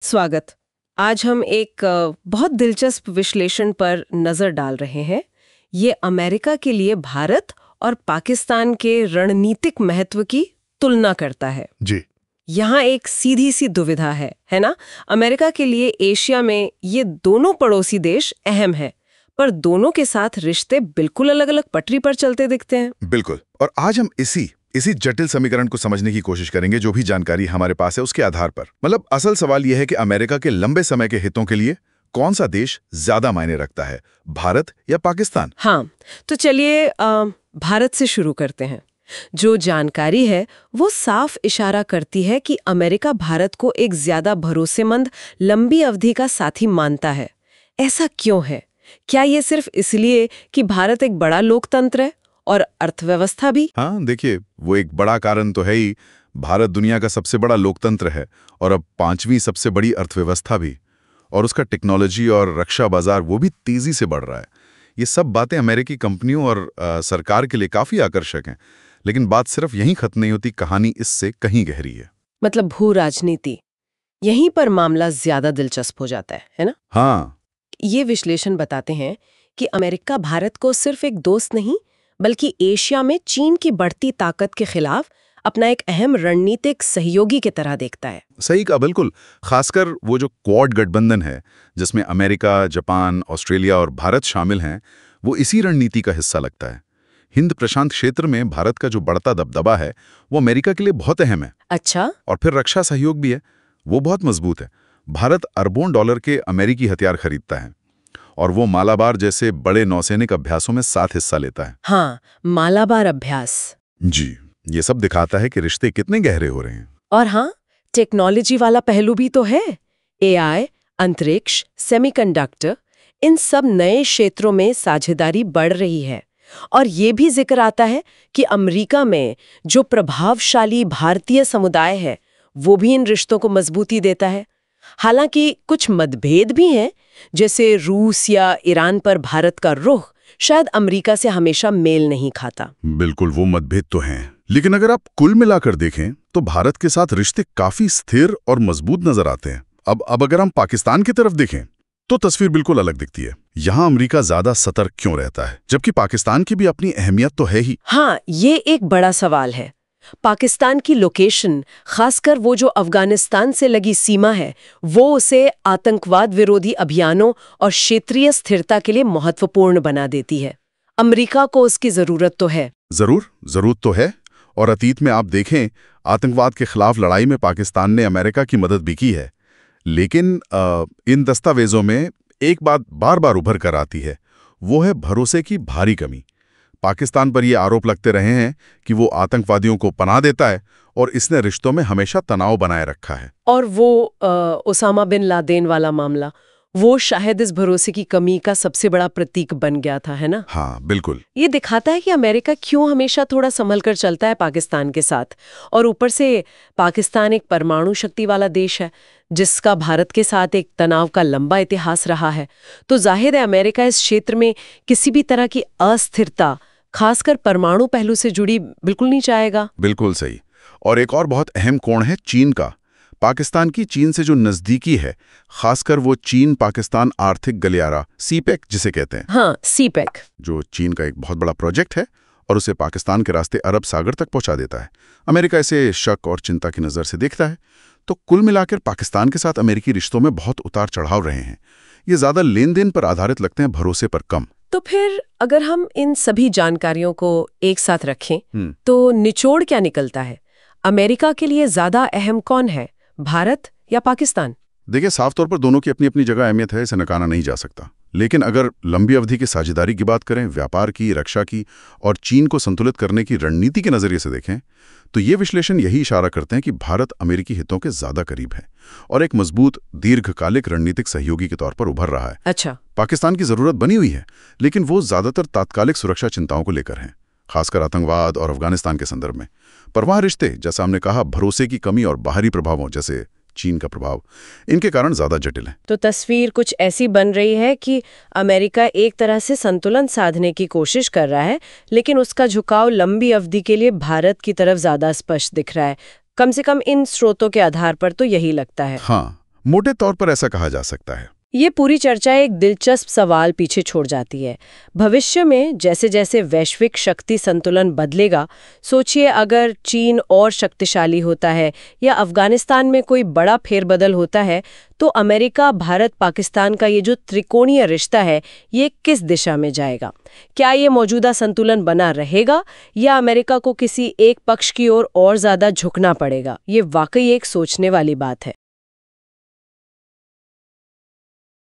स्वागत। आज हम एक बहुत दिलचस्प विश्लेषण पर नजर डाल रहे हैं। ये अमेरिका के लिए भारत और पाकिस्तान के रणनीतिक महत्व की तुलना करता है। जी। यहाँ एक सीधी सी दुविधा है ना? अमेरिका के लिए एशिया में ये दोनों पड़ोसी देश अहम है, पर दोनों के साथ रिश्ते बिल्कुल अलग अलग पटरी पर चलते दिखते हैं। बिल्कुल। और आज हम इसी जटिल समीकरण को समझने की कोशिश करेंगे, जो भी जानकारी हमारे पास है उसके आधार पर। मतलब असल सवाल यह है कि अमेरिका के लंबे समय के हितों के लिए कौन सा देश ज्यादा मायने रखता है, भारत या पाकिस्तान? हाँ, तो चलिए भारत से शुरू करते हैं। जो जानकारी है वो साफ इशारा करती है कि अमेरिका भारत को एक ज्यादा भरोसेमंद लंबी अवधि का साथी मानता है। ऐसा क्यों है? क्या ये सिर्फ इसलिए कि भारत एक बड़ा लोकतंत्र है और अर्थव्यवस्था भी? हाँ, देखिए, वो एक बड़ा कारण तो है ही। भारत दुनिया का सबसे बड़ा लोकतंत्र है और अब 5वीं सबसे बड़ी अर्थव्यवस्था भी, और उसका टेक्नोलॉजी और रक्षा बाजार वो भी तेजी से बढ़ रहा है। ये सब बातें अमेरिकी कंपनियों और सरकार के लिए काफी आकर्षक हैं, लेकिन बात सिर्फ यहीं खत्म नहीं होती, कहानी इससे कहीं गहरी है। मतलब भू राजनीति, यहीं पर मामला ज्यादा दिलचस्प हो जाता है ना? हाँ। ये विश्लेषण बताते हैं कि अमेरिका भारत को सिर्फ एक दोस्त नहीं, बल्कि एशिया में चीन की बढ़ती ताकत के खिलाफ अपना एक अहम रणनीतिक सहयोगी की तरह देखता है। सही कहा, बिल्कुल। खासकर वो जो क्वाड गठबंधन है, जिसमें अमेरिका, जापान, ऑस्ट्रेलिया और भारत शामिल हैं, वो इसी रणनीति का हिस्सा लगता है। हिंद प्रशांत क्षेत्र में भारत का जो बढ़ता दबदबा है वो अमेरिका के लिए बहुत अहम है। अच्छा। और फिर रक्षा सहयोग भी है, वो बहुत मजबूत है। भारत अरबों डॉलर के अमेरिकी हथियार खरीदता है और वो मालाबार जैसे बड़े नौसैनिक अभ्यासों में साथ हिस्सा लेता है। हाँ, मालाबार अभ्यास। जी, ये सब दिखाता है कि रिश्ते कितने गहरे हो रहे हैं। और हाँ, टेक्नोलॉजी वाला पहलू भी तो है। एआई, अंतरिक्ष, सेमीकंडक्टर, इन सब नए क्षेत्रों में साझेदारी बढ़ रही है। और ये भी जिक्र आता है कि अमेरिका में जो प्रभावशाली भारतीय समुदाय है वो भी इन रिश्तों को मजबूती देता है। हालांकि कुछ मतभेद भी हैं, जैसे रूस या ईरान पर भारत का रुख शायद अमेरिका से हमेशा मेल नहीं खाता। बिल्कुल, वो मतभेद तो हैं, लेकिन अगर आप कुल मिलाकर देखें तो भारत के साथ रिश्ते काफी स्थिर और मजबूत नजर आते हैं। अब अगर हम पाकिस्तान की तरफ देखें तो तस्वीर बिल्कुल अलग दिखती है। यहाँ अमेरिका ज्यादा सतर्क क्यों रहता है, जबकि पाकिस्तान की भी अपनी अहमियत तो है ही? हाँ, ये एक बड़ा सवाल है। पाकिस्तान की लोकेशन, खासकर वो जो अफगानिस्तान से लगी सीमा है, वो उसे आतंकवाद विरोधी अभियानों और क्षेत्रीय स्थिरता के लिए महत्वपूर्ण बना देती है। अमेरिका को उसकी जरूरत तो है। जरूरत तो है। और अतीत में आप देखें, आतंकवाद के खिलाफ लड़ाई में पाकिस्तान ने अमेरिका की मदद भी की है। लेकिन इन दस्तावेजों में एक बात बार बार उभर कर आती है, वो है भरोसे की भारी कमी। पाकिस्तान पर ये आरोप लगते रहे हैं कि वो आतंकवादियों को पनाह देता है और इसने रिश्तों में हमेशा तनाव बनाए रखा है। और वो ओसामा बिन लादेन वाला मामला, वो शायद इस भरोसे की कमी का सबसे बड़ा प्रतीक बन गया था, है ना? हाँ, बिल्कुल। ये दिखाता है कि अमेरिका क्यों हमेशा थोड़ा संभल कर चलता है पाकिस्तान के साथ। और ऊपर से पाकिस्तान एक परमाणु शक्ति वाला देश है, जिसका भारत के साथ एक तनाव का लंबा इतिहास रहा है। तो जाहिर है अमेरिका इस क्षेत्र में किसी भी तरह की अस्थिरता, खासकर परमाणु पहलू से जुड़ी, बिल्कुल नहीं चाहेगा। बिल्कुल सही। और एक और बहुत अहम कोण है चीन का। पाकिस्तान की चीन से जो नजदीकी है, खासकर वो चीन पाकिस्तान आर्थिक गलियारा, सीपेक जिसे कहते हैं। हाँ, सीपेक, जो चीन का एक बहुत बड़ा प्रोजेक्ट है और उसे पाकिस्तान के रास्ते अरब सागर तक पहुंचा देता है। अमेरिका इसे शक और चिंता की नजर से देखता है। तो कुल मिलाकर पाकिस्तान के साथ अमेरिकी रिश्तों में बहुत उतार चढ़ाव रहे हैं। ये ज्यादा लेन देन पर आधारित लगते हैं, भरोसे पर कम। तो फिर अगर हम इन सभी जानकारियों को एक साथ रखें तो निचोड़ क्या निकलता है? अमेरिका के लिए ज्यादा अहम कौन है, भारत या पाकिस्तान? देखिए, साफ तौर पर दोनों की अपनी अपनी जगह अहमियत है, इसे नकारा नहीं जा सकता। लेकिन अगर लंबी अवधि की साझेदारी की बात करें, व्यापार की, रक्षा की और चीन को संतुलित करने की रणनीति के नजरिए से देखें, तो ये विश्लेषण यही इशारा करते हैं कि भारत अमेरिकी हितों के ज्यादा करीब है और एक मजबूत दीर्घकालिक रणनीतिक सहयोगी के तौर पर उभर रहा है। अच्छा। पाकिस्तान की जरूरत बनी हुई है, लेकिन वो ज्यादातर तात्कालिक सुरक्षा चिंताओं को लेकर है, खासकर आतंकवाद और अफगानिस्तान के संदर्भ में। पर वहां रिश्ते, जैसा हमने कहा, भरोसे की कमी और बाहरी प्रभावों जैसे चीन का प्रभाव, इनके कारण ज्यादा जटिल है। तो तस्वीर कुछ ऐसी बन रही है कि अमेरिका एक तरह से संतुलन साधने की कोशिश कर रहा है, लेकिन उसका झुकाव लंबी अवधि के लिए भारत की तरफ ज्यादा स्पष्ट दिख रहा है। कम से कम इन स्रोतों के आधार पर तो यही लगता है। हाँ, मोटे तौर पर ऐसा कहा जा सकता है। ये पूरी चर्चा एक दिलचस्प सवाल पीछे छोड़ जाती है। भविष्य में जैसे जैसे वैश्विक शक्ति संतुलन बदलेगा, सोचिए अगर चीन और शक्तिशाली होता है या अफगानिस्तान में कोई बड़ा फेरबदल होता है, तो अमेरिका, भारत, पाकिस्तान का ये जो त्रिकोणीय रिश्ता है, ये किस दिशा में जाएगा? क्या ये मौजूदा संतुलन बना रहेगा या अमेरिका को किसी एक पक्ष की ओर और ज्यादा झुकना पड़ेगा? ये वाकई एक सोचने वाली बात है।